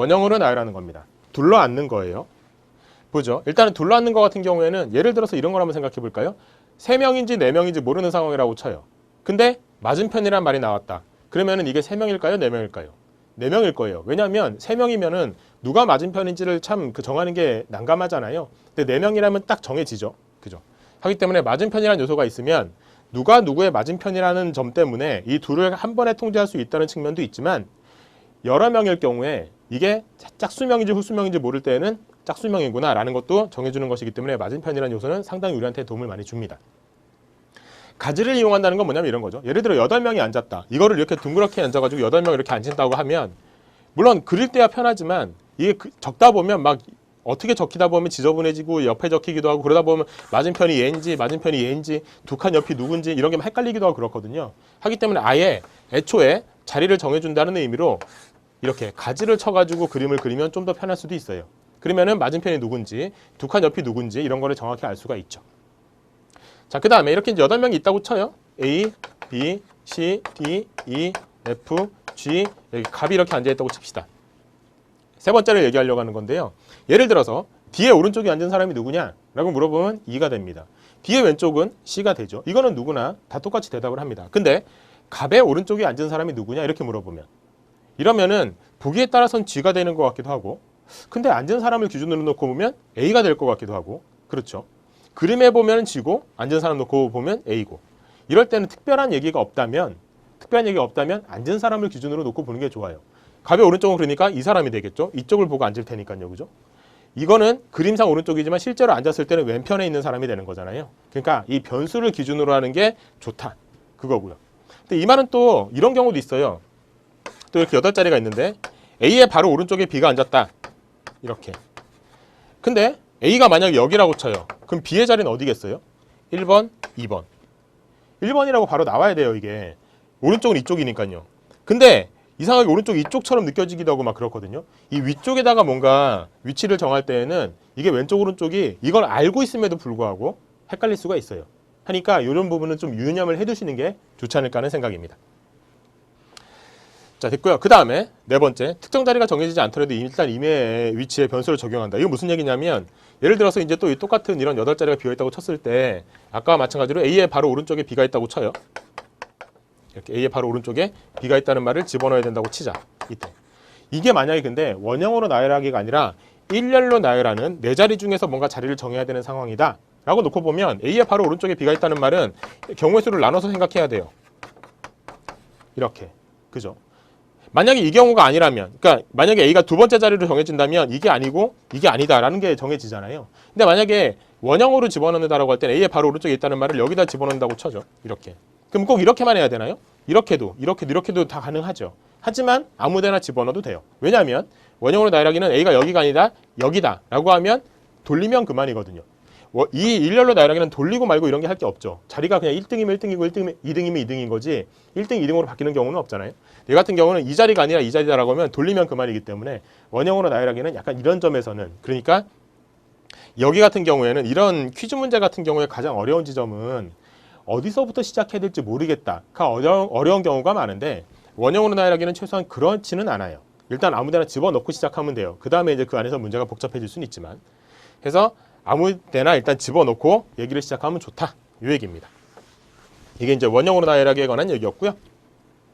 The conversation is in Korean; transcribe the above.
원형으로 나열하는 겁니다. 둘러앉는 거예요. 보죠. 일단은 둘러앉는 거 같은 경우에는 예를 들어서 이런 걸 한번 생각해 볼까요? 3명인지 4명인지 모르는 상황이라고 쳐요. 근데 맞은편이란 말이 나왔다. 그러면은 이게 3명일까요? 4명일까요? 4명일 거예요. 왜냐하면 3명이면은 누가 맞은편인지를 참 정하는 게 난감하잖아요. 근데 4명이라면 딱 정해지죠. 그죠? 하기 때문에 맞은편이라는 요소가 있으면 누가 누구의 맞은편이라는 점 때문에 이 둘을 한 번에 통제할 수 있다는 측면도 있지만 여러 명일 경우에 이게 짝수명인지 홀수명인지 모를 때에는 짝수명이구나 라는 것도 정해주는 것이기 때문에 맞은편이라는 요소는 상당히 우리한테 도움을 많이 줍니다. 가지를 이용한다는 건 뭐냐면 이런 거죠. 예를 들어 8명이 앉았다. 이거를 이렇게 둥그렇게 앉아가지고 8명 이렇게 앉힌다고 하면 물론 그릴 때야 편하지만 이게 적다 보면 막 어떻게 적히다 보면 지저분해지고 옆에 적히기도 하고 그러다 보면 맞은편이 얘인지 맞은편이 얘인지 두 칸 옆이 누군지 이런 게 헷갈리기도 하고 그렇거든요. 하기 때문에 아예 애초에 자리를 정해준다는 의미로 이렇게 가지를 쳐가지고 그림을 그리면 좀 더 편할 수도 있어요. 그러면은 맞은편이 누군지 두 칸 옆이 누군지 이런 거를 정확히 알 수가 있죠. 자, 그 다음에 이렇게 이제 8명이 있다고 쳐요. A, B, C, D, E, F, G 여기 갑이 이렇게 앉아있다고 칩시다. 세 번째를 얘기하려고 하는 건데요. 예를 들어서 D의 오른쪽에 앉은 사람이 누구냐? 라고 물어보면 E가 됩니다. D의 왼쪽은 C가 되죠. 이거는 누구나 다 똑같이 대답을 합니다. 근데 갑의 오른쪽에 앉은 사람이 누구냐? 이렇게 물어보면 이러면은 보기에 따라서는 G가 되는 것 같기도 하고 근데 앉은 사람을 기준으로 놓고 보면 A가 될 것 같기도 하고 그렇죠. 그림에 보면 G고 앉은 사람 놓고 보면 A고 이럴 때는 특별한 얘기가 없다면 앉은 사람을 기준으로 놓고 보는 게 좋아요. 갑의 오른쪽은 그러니까 이 사람이 되겠죠. 이쪽을 보고 앉을 테니까요. 그죠? 이거는 그림상 오른쪽이지만 실제로 앉았을 때는 왼편에 있는 사람이 되는 거잖아요. 그러니까 이 변수를 기준으로 하는 게 좋다. 그거고요. 근데 이 말은 또 이런 경우도 있어요. 또 이렇게 8자리가 있는데 A의 바로 오른쪽에 B가 앉았다. 이렇게. 근데 A가 만약에 여기라고 쳐요. 그럼 B의 자리는 어디겠어요? 1번, 2번. 1번이라고 바로 나와야 돼요, 이게. 오른쪽은 이쪽이니까요. 근데 이상하게 오른쪽 이쪽처럼 느껴지기도 하고 막 그렇거든요. 이 위쪽에다가 뭔가 위치를 정할 때에는 이게 왼쪽 오른쪽이 이걸 알고 있음에도 불구하고 헷갈릴 수가 있어요. 하니까 이런 부분은 좀 유념을 해두시는 게 좋지 않을까 하는 생각입니다. 자, 됐고요. 그 다음에 네 번째, 특정 자리가 정해지지 않더라도 일단 임의의 위치에 변수를 적용한다. 이거 무슨 얘기냐면 예를 들어서 이제 또 이 똑같은 이런 8자리가 비어있다고 쳤을 때 아까와 마찬가지로 A의 바로 오른쪽에 B가 있다고 쳐요. 이렇게 A의 바로 오른쪽에 B가 있다는 말을 집어넣어야 된다고 치자. 이때. 이게 만약에 근데 원형으로 나열하기가 아니라 일렬로 나열하는 네 자리 중에서 뭔가 자리를 정해야 되는 상황이다. 라고 놓고 보면 A의 바로 오른쪽에 B가 있다는 말은 경우의 수를 나눠서 생각해야 돼요. 이렇게. 그죠? 만약에 이 경우가 아니라면, 그러니까 만약에 A가 두 번째 자리로 정해진다면 이게 아니고 이게 아니다라는 게 정해지잖아요. 근데 만약에 원형으로 집어넣는다라고 할 때는 A의 바로 오른쪽에 있다는 말을 여기다 집어넣는다고 쳐죠. 이렇게. 그럼 꼭 이렇게만 해야 되나요? 이렇게도 다 가능하죠. 하지만 아무데나 집어넣어도 돼요. 왜냐하면 원형으로 나열하기는 A가 여기가 아니다, 여기다 라고 하면 돌리면 그만이거든요. 이 일렬로 나열하기는 돌리고 말고 이런 게 할 게 없죠. 자리가 그냥 1등이면 1등이고 2등이면 2등인 거지 1등, 2등으로 바뀌는 경우는 없잖아요. 얘 같은 경우는 이 자리가 아니라 이 자리다라고 하면 돌리면 그만이기 때문에 원형으로 나열하기는 약간 이런 점에서는 그러니까 여기 같은 경우에는 이런 퀴즈 문제 같은 경우에 가장 어려운 지점은 어디서부터 시작해야 될지 모르겠다가 어려운 경우가 많은데 원형으로 나열하기는 최소한 그렇지는 않아요. 일단 아무데나 집어넣고 시작하면 돼요. 그 다음에 이제 그 안에서 문제가 복잡해질 수는 있지만 그래서 아무데나 일단 집어넣고 얘기를 시작하면 좋다. 이 얘기입니다. 이게 이제 원형으로 나열하기에 관한 얘기였고요.